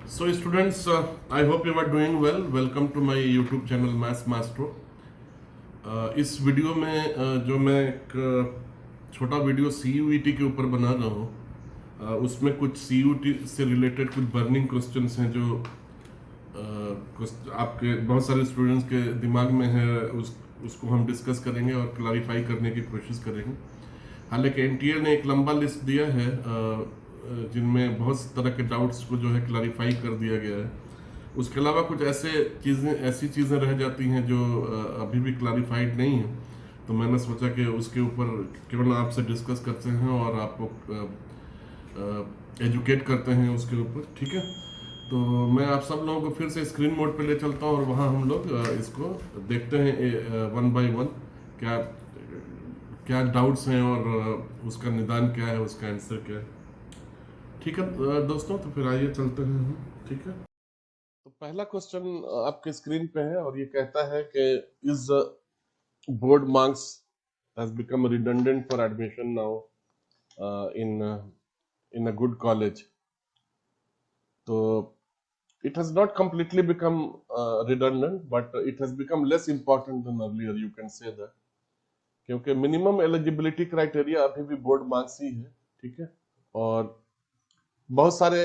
So students, I hope you are doing well. Welcome to my YouTube channel Maths Maestro. इस video में जो मैं एक छोटा वीडियो CUET के ऊपर बना रहा हूँ, उसमें कुछ CUET से रिलेटेड कुछ बर्निंग क्वेश्चंस हैं जो आपके बहुत सारे स्टूडेंट्स के दिमाग में है। उसको हम डिस्कस करेंगे और क्लैरिफाई करने की कोशिश करेंगे। हालांकि एनटीए ने एक लंबा लिस्ट दिया है जिनमें बहुत तरह के डाउट्स को जो है क्लैरिफाई कर दिया गया है। उसके अलावा कुछ ऐसी चीज़ें रह जाती हैं जो अभी भी क्लैरिफाइड नहीं है, तो मैंने सोचा कि उसके ऊपर केवल आपसे डिस्कस करते हैं और आपको एजुकेट करते हैं उसके ऊपर। ठीक है, तो मैं आप सब लोगों को फिर से स्क्रीन मोड पे ले चलता हूँ और वहाँ हम लोग इसको देखते हैं वन बाय वन क्या क्या डाउट्स हैं और उसका निदान क्या है, उसका आंसर क्या है। ठीक है दोस्तों, तो फिर आइए चलते हैं हम। ठीक है, तो पहला क्वेश्चन आपके स्क्रीन पे है और ये कहता है कि is board marks has become redundant for admission now in in a good college. तो it has not completely become redundant, but it has become less important than earlier, you can say that, क्योंकि minimum eligibility criteria अभी भी board marks ही है। ठीक है, और बहुत सारे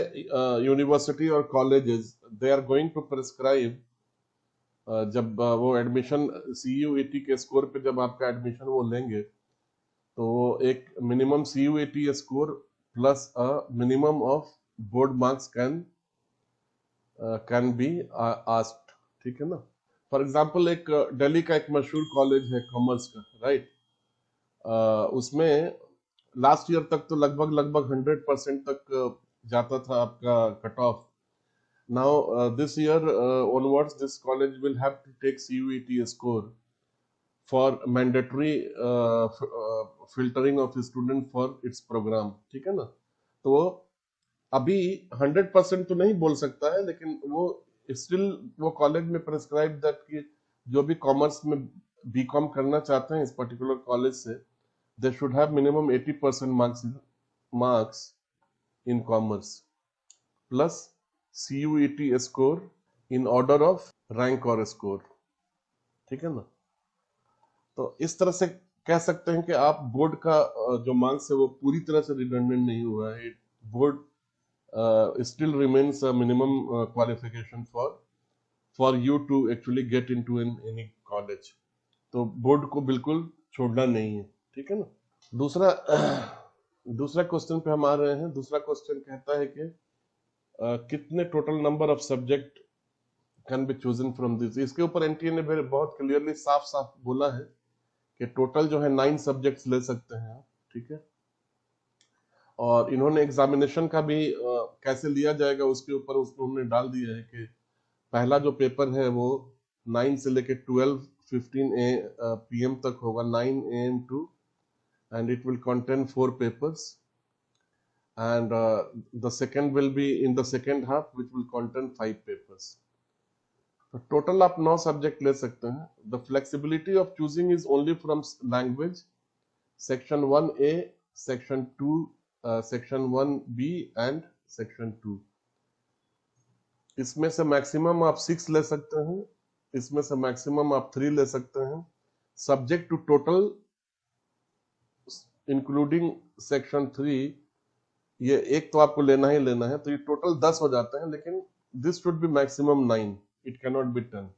यूनिवर्सिटी और colleges they are going to prescribe, जब वो एडमिशन CUET के स्कोर पे जब आपका एडमिशन वो लेंगे, तो वो एक minimum CUET score plus a minimum of board marks can be asked. ठीक है ना। फॉर एग्जाम्पल एक दिल्ली का एक मशहूर कॉलेज है कॉमर्स का, राइट। उसमें लास्ट ईयर तक तो लगभग 100% तक जाता था आपका cut off. Now this year onwards this college will have to take CUET score for mandatory filtering of student for its program। ठीक है ना। तो अभी 100% तो नहीं बोल सकता है, लेकिन वो स्टिल वो कॉलेज में प्रिस्क्राइब दैट कि जो भी कॉमर्स में बीकॉम करना चाहते हैं इस पर्टिकुलर कॉलेज से, they should have minimum 80% marks in commerce plus CUET score in order of rank और स्कोर। ठीक है ना। तो इस तरह से कह सकते हैं कि आप बोर्ड का जो मार्क्स है वो पूरी तरह से रिडंडेंट नहीं हुआ है। Board still remains a minimum qualification for you to actually get into any college। तो बोर्ड को बिल्कुल छोड़ना नहीं है। ठीक है ना। दूसरा दूसरा क्वेश्चन पे हम आ रहे हैं। दूसरा क्वेश्चन कहता है कि कितने total number of subject can be chosen from this. इसके ऊपर एनटीए ने बहुत क्लियरली साफ साफ बोला है कि टोटल जो है 9 सब्जेक्ट्स ले सकते हैं आप। ठीक है, और इन्होंने एग्जामिनेशन का भी कैसे लिया जाएगा उसके ऊपर उन्होंने डाल दिया है कि पहला जो पेपर है वो 9 से लेके 12:15 PM तक होगा, 9 AM to, and it will contain 4 papers, and the second will be in the second half which will contain 5 papers। तो टोटल आप 9 सब्जेक्ट ले सकते हैं। The flexibility of choosing is only from language, section 1A, section 2, section 1B and section 2। इसमें से maximum आप 6 ले सकते हैं, इसमें से मैक्सिमम आप 3 ले सकते हैं। Subject to total including section 3, ये एक तो आपको लेना ही लेना है, तो ये टोटल 10 हो जाते हैं, लेकिन this should be maximum 9, it can not be 10।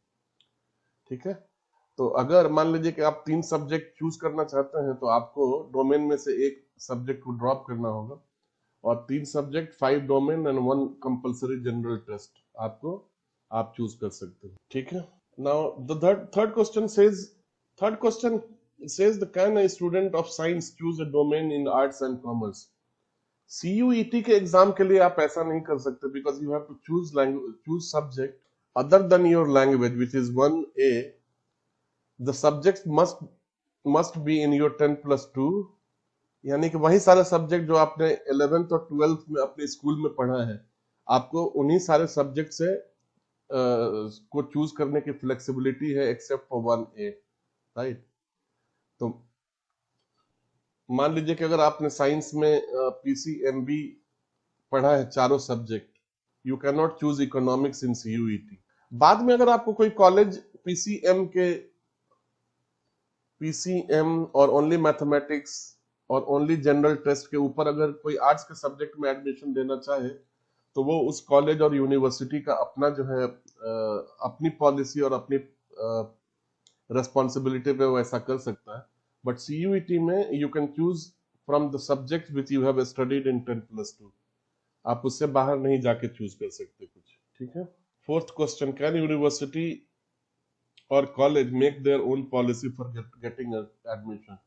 ठीक है, तो अगर मान लीजिए कि आप 3 सब्जेक्ट चूज करना चाहते हैं तो आपको डोमेन में से एक सब्जेक्ट को ड्रॉप करना होगा, और 3 subject, 5 domain and 1 compulsory general test आपको आप चूज कर सकते हैं। ठीक है, now the third question says, third question says the can a student of science choose a domain in arts and commerce। CUET के एग्जाम के लिए आप ऐसा नहीं कर सकते, because you have to choose subject other than your language which is 1A। the subjects must be in your 10+2, यानी कि वही सारे सब्जेक्ट जो आपने 11th और 12th में अपने स्कूल में पढ़ा है, आपको उन्हीं सारे सब्जेक्ट से को चूज करने की फ्लेक्सिबिलिटी है एक्सेप्ट फॉर 1A, राइट। तो मान लीजिए कि अगर आपने साइंस में PCMB पढ़ा है चारों subject, you can not choose economics in CUET। बाद में अगर आपको कोई कॉलेज पीसीएम और ओनली मैथमेटिक्स और ओनली जनरल टेस्ट के ऊपर अगर कोई आर्ट्स के सब्जेक्ट में एडमिशन देना चाहे तो वो उस कॉलेज और यूनिवर्सिटी का अपना जो है अपनी पॉलिसी और अपनी रेस्पॉन्सिबिलिटी पे वो ऐसा कर सकता है। बट CUET में you can choose from the subject which you have studied in 10+2। आप उससे बाहर नहीं जाके चूज कर सकते कुछ। ठीक है। फोर्थ क्वेश्चन, कैन यूनिवर्सिटी और college make their own policy for getting admission?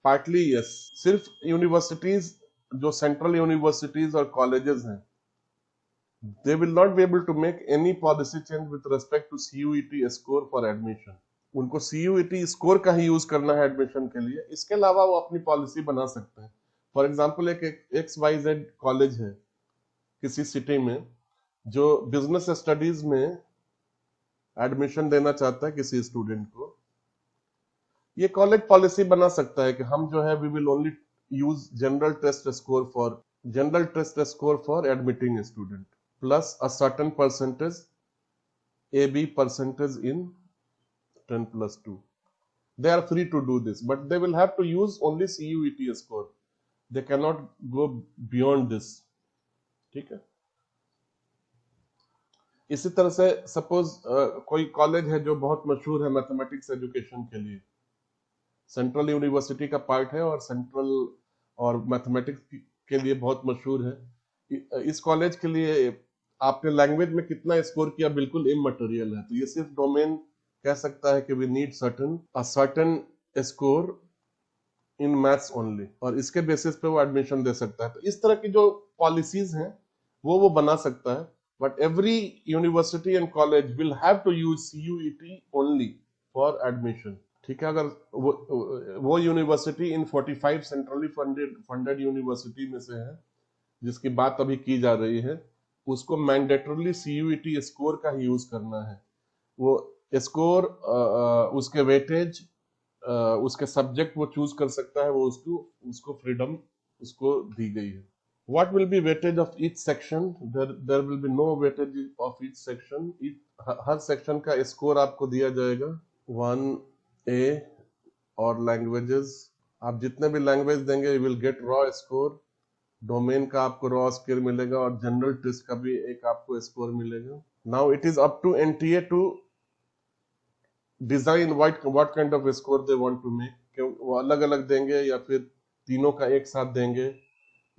Partly yes. सिर्फ यूनिवर्सिटीज, जो सेंट्रल यूनिवर्सिटीज और कॉलेजेस हैं, they will not be able to make any policy change with respect to CUET score for admission। उनको CUET score का ही use करना है admission के लिए, इसके अलावा वो अपनी पॉलिसी बना सकते हैं। फॉर एग्जांपल एक XYZ कॉलेज है किसी सिटी में जो बिजनेस स्टडीज में एडमिशन देना चाहता है किसी स्टूडेंट को, ये कॉलेज पॉलिसी बना सकता है कि हम जो है we will only use general test score for admitting student plus a certain percentage AB percentage in 10+2। They are free to do this, but they will have to use only CUET score। They cannot go beyond this। ठीक है। इसी तरह से suppose कोई college है जो बहुत मशहूर है मैथमेटिक्स एजुकेशन के लिए, सेंट्रल यूनिवर्सिटी का पार्ट है और सेंट्रल और मैथमेटिक्स के लिए बहुत मशहूर है। इस कॉलेज के लिए आपने लैंग्वेज में कितना स्कोर किया बिल्कुल इममटेरियल है, तो ये सिर्फ डोमेन कह सकता है कि we need certain score in maths only, और इसके बेसिस पे वो एडमिशन दे सकता है। तो इस तरह की जो पॉलिसीज हैं वो बना सकता है। But every university and college will have to use CUET only for admission. ठीक है। अगर वो university in 45 centrally funded university में से है जिसकी बात अभी की जा रही है, उसको मैंडेटरली CUET स्कोर का ही यूज करना है। वो स्कोर उसके वेटेज उसके सब्जेक्ट वो चूज कर सकता है, वो उसको फ्रीडम उसको दी गई है। What will be weightage of each section? There will be no weightage of each section। Her section का स्कोर आपको दिया जाएगा 1A और लैंग्वेजेस, आप जितने भी लैंग्वेज देंगे you will get raw score. Domain का आपको रॉ स्कोर मिलेगा और जनरल टेस्ट का भी एक आपको स्कोर मिलेगा। Now it is up to NTA to design what kind of score they want to make. वो अलग अलग देंगे या फिर तीनों का एक साथ देंगे।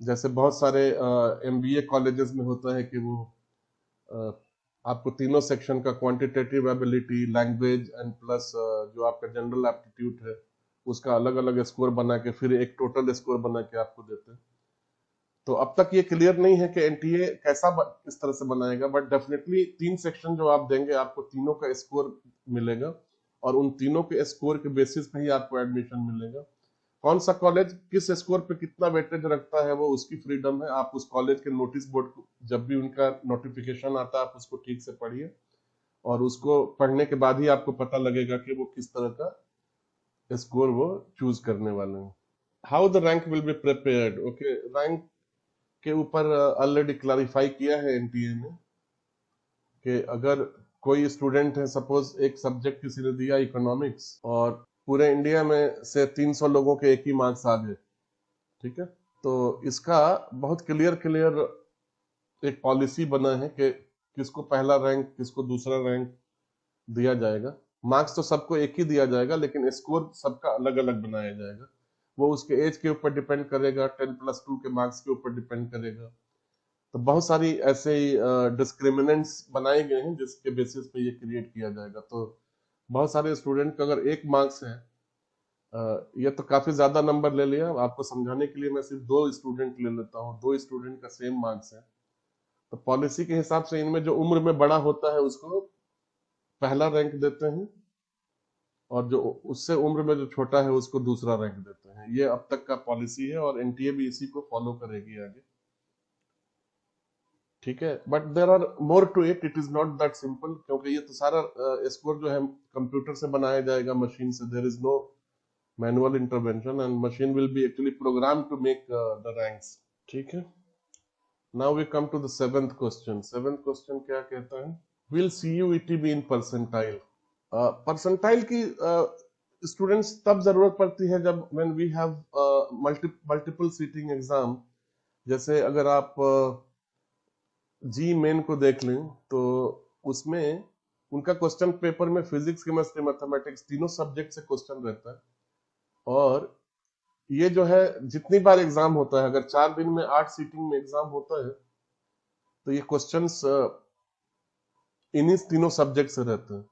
जैसे बहुत सारे MBA कॉलेजेस में होता है कि वो आपको तीनों सेक्शन का quantitative ability, language and plus जो आपका जनरल एप्टीट्यूड है उसका अलग अलग स्कोर बना के फिर एक टोटल स्कोर बना के आपको देते हैं। तो अब तक ये क्लियर नहीं है कि NTA कैसा इस तरह से बनाएगा, बट डेफिनेटली 3 सेक्शन जो आप देंगे आपको तीनों का स्कोर मिलेगा और उन तीनों के स्कोर के बेसिस पे ही आपको एडमिशन मिलेगा। कौन सा कॉलेज किस स्कोर पे कितना वेटेज रखता है वो उसकी फ्रीडम है। आप उस कॉलेज के नोटिस बोर्ड को जब भी उनका नोटिफिकेशन आता है आप उसको ठीक से पढ़िए और उसको पढ़ने के बाद ही आपको पता लगेगा कि वो किस तरह का स्कोर वो चूज करने वाले हैं। How the rank will be prepared. Okay, rank के ऊपर ऑलरेडी क्लैरिफाई किया है NTA ने कि अगर कोई स्टूडेंट है, सपोज एक सब्जेक्ट किसी ने दिया इकोनॉमिक्स और पूरे इंडिया में से 300 लोगों के एक ही मार्क्स आ गए, ठीक है, तो इसका बहुत क्लियर एक पॉलिसी बना है कि किसको पहला रैंक किसको दूसरा रैंक दिया जाएगा। मार्क्स तो सबको एक ही दिया जाएगा लेकिन स्कोर सबका अलग अलग बनाया जाएगा। वो उसके एज के ऊपर डिपेंड करेगा, 10+2 के मार्क्स के ऊपर डिपेंड करेगा। तो बहुत सारी ऐसे डिस्क्रिमिनेंट्स बनाए गए हैं जिसके बेसिस पे ये क्रिएट किया जाएगा। तो बहुत सारे स्टूडेंट का अगर एक मार्क्स है, ये तो काफी ज्यादा नंबर ले लिया, आपको समझाने के लिए मैं सिर्फ 2 स्टूडेंट ले लेता हूँ। 2 स्टूडेंट का सेम मार्क्स है तो पॉलिसी के हिसाब से इनमें जो उम्र में बड़ा होता है उसको पहला रैंक देते हैं और जो उससे उम्र में जो छोटा है उसको दूसरा रैंक देते हैं। ये अब तक का पॉलिसी है और NTA भी इसी को फॉलो करेगी आगे। ठीक है, but there are more to it is not that simple, क्योंकि ये तो सारा स्कोर जो है कंप्यूटर से बनाया जाएगा, मशीन से। There is no manual intervention and machine will be actually program to make the ranks. ठीक है। Now we come to the seventh question. Seventh question क्या कहता है? Will CUET be in percentile? Percentile की students तब जरूरत पड़ती है जब when we have multiple sitting exam. जैसे अगर आप जी मेन को देख लें तो उसमें उनका क्वेश्चन पेपर में फिजिक्स, केमिस्ट्री, मैथमेटिक्स तीनों सब्जेक्ट से क्वेश्चन रहता है। और ये जो है जितनी बार एग्जाम होता है, अगर 4 दिन में 8 सीटिंग में एग्जाम होता है तो ये क्वेश्चंस इन्हीं तीनों सब्जेक्ट से रहते हैं।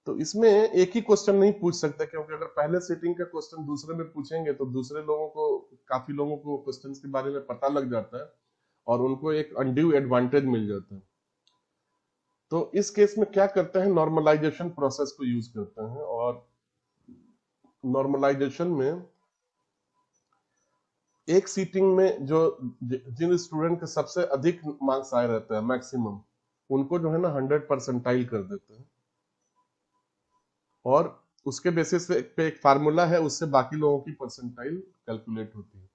तो इसमें एक ही क्वेश्चन नहीं पूछ सकते, क्योंकि अगर पहले सीटिंग का क्वेश्चन दूसरे में पूछेंगे तो दूसरे लोगों को, काफी लोगों को क्वेश्चंस के बारे में पता लग जाता है और उनको एक अनड्यू एडवांटेज मिल जाता है। तो इस केस में क्या करते हैं, नॉर्मलाइजेशन प्रोसेस को यूज करते हैं। और नॉर्मलाइजेशन में एक सीटिंग में जो जिन स्टूडेंट के सबसे अधिक मार्क्स आए रहते हैं मैक्सिमम, उनको जो है ना 100 परसेंटाइल कर देते हैं। और उसके बेसिस पे एक फार्मूला है, उससे बाकी लोगों की परसेंटाइल कैलकुलेट होती है।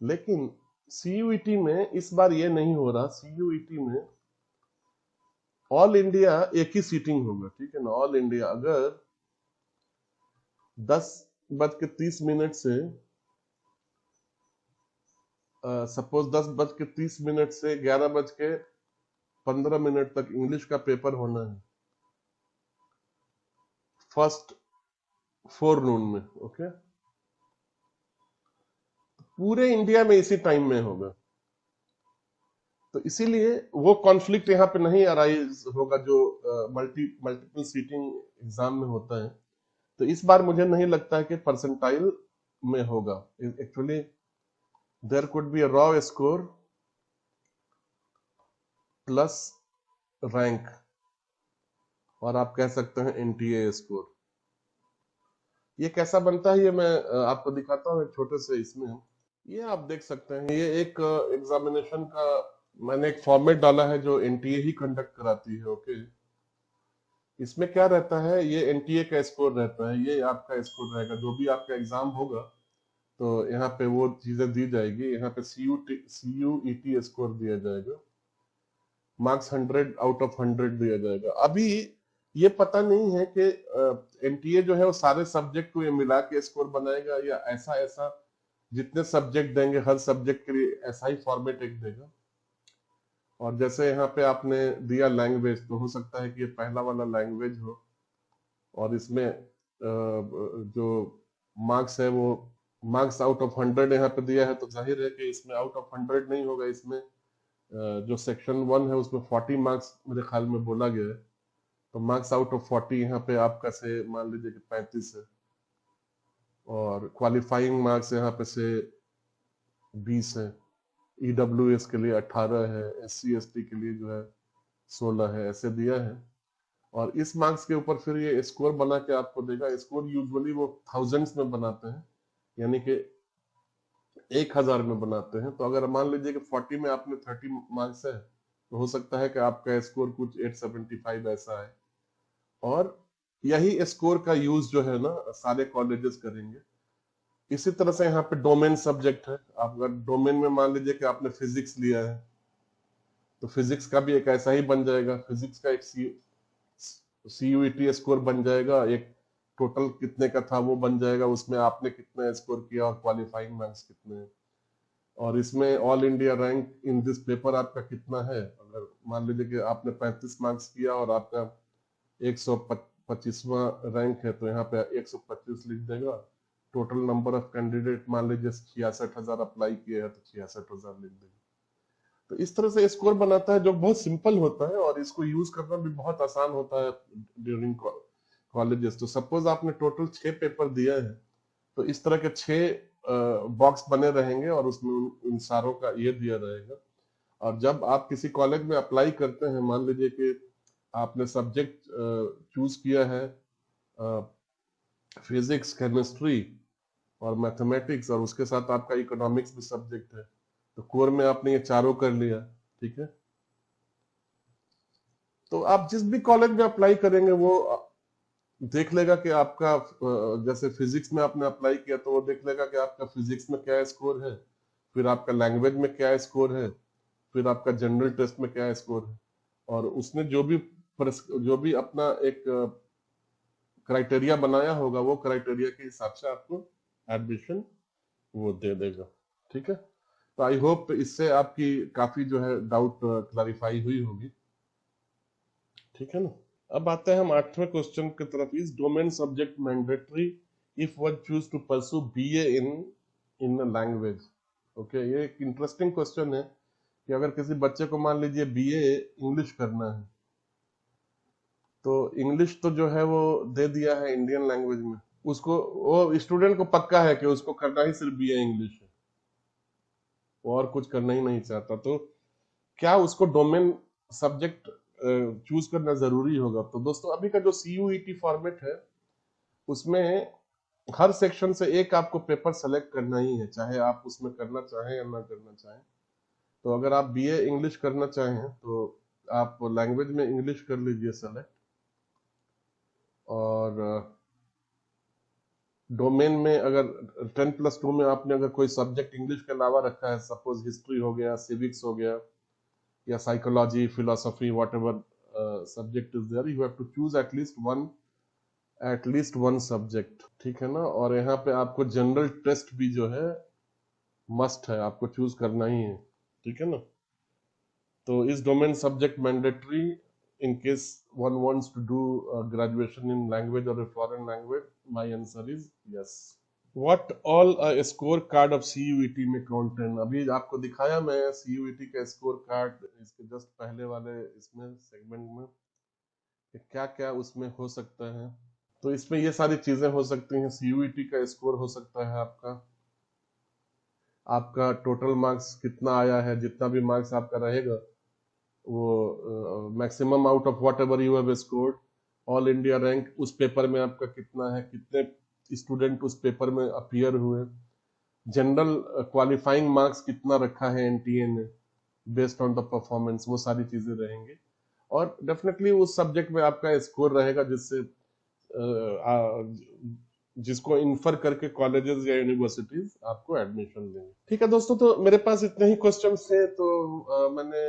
लेकिन CUET में इस बार ये नहीं हो रहा। CUET में ऑल इंडिया एक ही सीटिंग होगा, ठीक है ना। ऑल इंडिया अगर 10:30 से सपोज 10:30 से 11:15 तक इंग्लिश का पेपर होना है फर्स्ट फोरनून में, ओके। पूरे इंडिया में इसी टाइम में होगा, तो इसीलिए वो कॉन्फ्लिक्ट यहाँ पे नहीं अराइज होगा जो मल्टीपल सीटिंग एग्जाम में होता है। तो इस बार मुझे नहीं लगता है कि परसेंटाइल में होगा। Actually there could be a raw score plus rank, और आप कह सकते हैं NTA स्कोर। ये कैसा बनता है ये मैं आपको दिखाता हूँ एक छोटे से इसमें। ये आप देख सकते हैं, ये एक एग्जामिनेशन का मैंने एक फॉर्मेट डाला है जो NTA ही कंडक्ट कराती है, ओके। इसमें क्या रहता है, ये NTA का स्कोर रहता है, ये आपका स्कोर रहेगा। जो भी आपका एग्जाम होगा तो यहाँ पे वो चीजें दी जाएगी। यहाँ पे CUET स्कोर दिया जाएगा, मार्क्स 100 आउट ऑफ 100 दिया जाएगा। अभी ये पता नहीं है कि NTA जो है वो सारे सब्जेक्ट को ये मिला के स्कोर बनाएगा या ऐसा ऐसा जितने सब्जेक्ट देंगे हर सब्जेक्ट के लिए ऐसा ही फॉर्मेट एक देगा। और जैसे यहाँ पे आपने दिया लैंग्वेज, तो हो सकता है कि ये पहला वाला लैंग्वेज हो, और इसमें जो मार्क्स है वो मार्क्स आउट ऑफ 100 यहाँ पे दिया है, तो जाहिर है कि इसमें आउट ऑफ 100 नहीं होगा। इसमें जो सेक्शन 1 है उसमें 40 मार्क्स मेरे ख्याल में बोला गया है, तो मार्क्स आउट ऑफ 40 यहाँ पे आपका से मान लीजिए कि 35 है, और क्वालिफाइंग मार्क्स यहाँ पे से 20 है, EWS के लिए 18 है, SC ST के लिए जो है 16 है, ऐसे दिया है। और इस मार्क्स के ऊपर फिर ये स्कोर बना के आपको देगा। स्कोर यूजुअली वो थाउजेंड्स में बनाते हैं, यानी कि 1000 में बनाते हैं। तो अगर मान लीजिए कि 40 में आपने 30 मार्क्स है, तो हो सकता है कि आपका स्कोर कुछ 875 ऐसा है। और यही स्कोर का यूज जो है ना सारे कॉलेजेस करेंगे। इसी तरह से यहाँ पे डोमेन सब्जेक्ट है। आप अगर डोमेन में मान लीजिए कि आपने फिजिक्स लिया है, तो फिजिक्स का भी एक ऐसा ही बन जाएगा। फिजिक्स का एक CUET स्कोर बन जाएगा, एक टोटल कितने का था वो बन जाएगा, उसमें आपने कितना स्कोर किया और क्वालिफाइंग मार्क्स कितने हैं। और इसमें all India rank in this paper आपका कितना है। अगर मान लीजिए कि आपने 35 मार्क्स किया और आपका 125वां रैंक है, तो यहाँ पे 125 लिख देगा। टोटल नंबर ऑफ कैंडिडेट मान लीजिए 66,000 अप्लाई किए हैं, तो 66,000 लिख देगा। तो इस तरह से स्कोर बनाता है, जो बहुत सिंपल होता है और इसको यूज करना भी बहुत आसान होता है ड्यूरिंग कॉलेजेस। तो सपोज आपने टोटल 6 पेपर दिया है, तो इस तरह के 6 बॉक्स बने रहेंगे और उसमें उन सारों का ये दिया रहेगा। और जब आप किसी कॉलेज में अप्लाई करते हैं, मान लीजिए कि आपने सब्जेक्ट चूज किया है फिजिक्स, केमिस्ट्री और मैथमेटिक्स, और उसके साथ आपका इकोनॉमिक्स भी सब्जेक्ट है, तो कोर में आपने ये चारों कर लिया, ठीक है। तो आप जिस भी कॉलेज में अप्लाई करेंगे वो देख लेगा कि आपका जैसे फिजिक्स में आपने अप्लाई किया, तो वो देख लेगा कि आपका फिजिक्स में क्या स्कोर है, फिर आपका लैंग्वेज में क्या स्कोर है, फिर आपका जनरल टेस्ट में क्या स्कोर है, और उसने जो भी अपना एक क्राइटेरिया बनाया होगा, वो क्राइटेरिया के हिसाब से आपको एडमिशन वो दे देगा। ठीक है, तो आई होप इससे आपकी काफी जो है डाउट क्लैरिफाई हुई होगी। ठीक है ना। अब आते हैं हम 8वें क्वेश्चन की तरफ। Is domain subject mandatory if one choose to pursue BA in a language. Okay, ये एक इंटरेस्टिंग क्वेश्चन है कि अगर किसी बच्चे को मान लीजिए बीए इंग्लिश करना है, तो इंग्लिश तो जो है वो दे दिया है इंडियन लैंग्वेज में, उसको वो स्टूडेंट को पक्का है कि उसको करना ही सिर्फ बीए इंग्लिश है, वो और कुछ करना ही नहीं चाहता, तो क्या उसको डोमेन सब्जेक्ट चूज करना जरूरी होगा? तो दोस्तों अभी का जो CUET फॉर्मेट है, उसमें हर सेक्शन से एक आपको पेपर सेलेक्ट करना ही है, चाहे आप उसमें करना चाहें या ना करना चाहें। तो अगर आप बीए इंग्लिश करना चाहें तो आप लैंग्वेज में इंग्लिश कर लीजिए सेलेक्ट, और डोमेन में अगर 10+2 में आपने अगर कोई सब्जेक्ट इंग्लिश के अलावा रखा है, सपोज हिस्ट्री हो गया, सिविक्स हो गया, या psychology, philosophy, whatever subject is there, you have to choose at least one subject. ठीक है ना। और यहाँ पे आपको जनरल टेस्ट भी जो है मस्ट है, आपको चूज करना ही है। ठीक है ना। तो इस domain subject mandatory in case one wants to do graduation in language or a foreign language? My answer is yes. What all a score card of CUET में contain? अभी आपको दिखाया मैं CUET का स्कोर कार्ड इसके just पहले वाले इसमें सेगमेंट में कि क्या क्या उसमें हो सकता है। तो इसमें ये सारी चीजें हो सकती हैं। CUET का स्कोर हो सकता है आपका टोटल मार्क्स कितना आया है, जितना भी मार्क्स आपका रहेगा वो maximum out of what ever you have scored, all India rank उस पेपर में आपका कितना है, कितने स्टूडेंट उस पेपर में अपीयर हुए, जनरल क्वालिफाइंग मार्क्स कितना रखा है एनटीए ने बेस्ड ऑन द परफॉर्मेंस, वो सारी चीजें रहेंगी। और डेफिनेटली उस सब्जेक्ट में आपका स्कोर रहेगा जिसको इन्फर करके कॉलेजेस या यूनिवर्सिटीज आपको एडमिशन देंगे। ठीक है दोस्तों, तो मेरे पास इतने ही क्वेश्चन थे, तो मैंने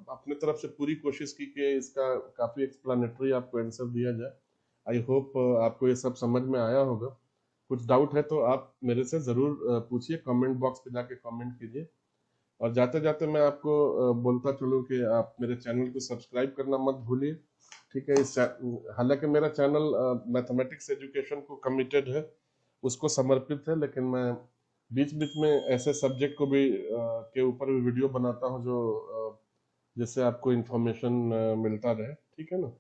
अपने तरफ से पूरी कोशिश की कि इसका काफी एक्सप्लेनेटरी आपको आंसर दिया जाए। आई होप आपको ये सब समझ में आया होगा। कुछ डाउट है तो आप मेरे से जरूर पूछिए, कमेंट बॉक्स पे जाके कमेंट कीजिए। और जाते जाते मैं आपको बोलता चलूं कि आप मेरे चैनल को सब्सक्राइब करना मत भूलिए। ठीक है, हालांकि मेरा चैनल मैथमेटिक्स एजुकेशन को कमिटेड है, उसको समर्पित है, लेकिन मैं बीच बीच में ऐसे सब्जेक्ट को भी के ऊपर भी वीडियो बनाता हूं जो जिससे आपको इंफॉर्मेशन मिलता रहे। ठीक है ना।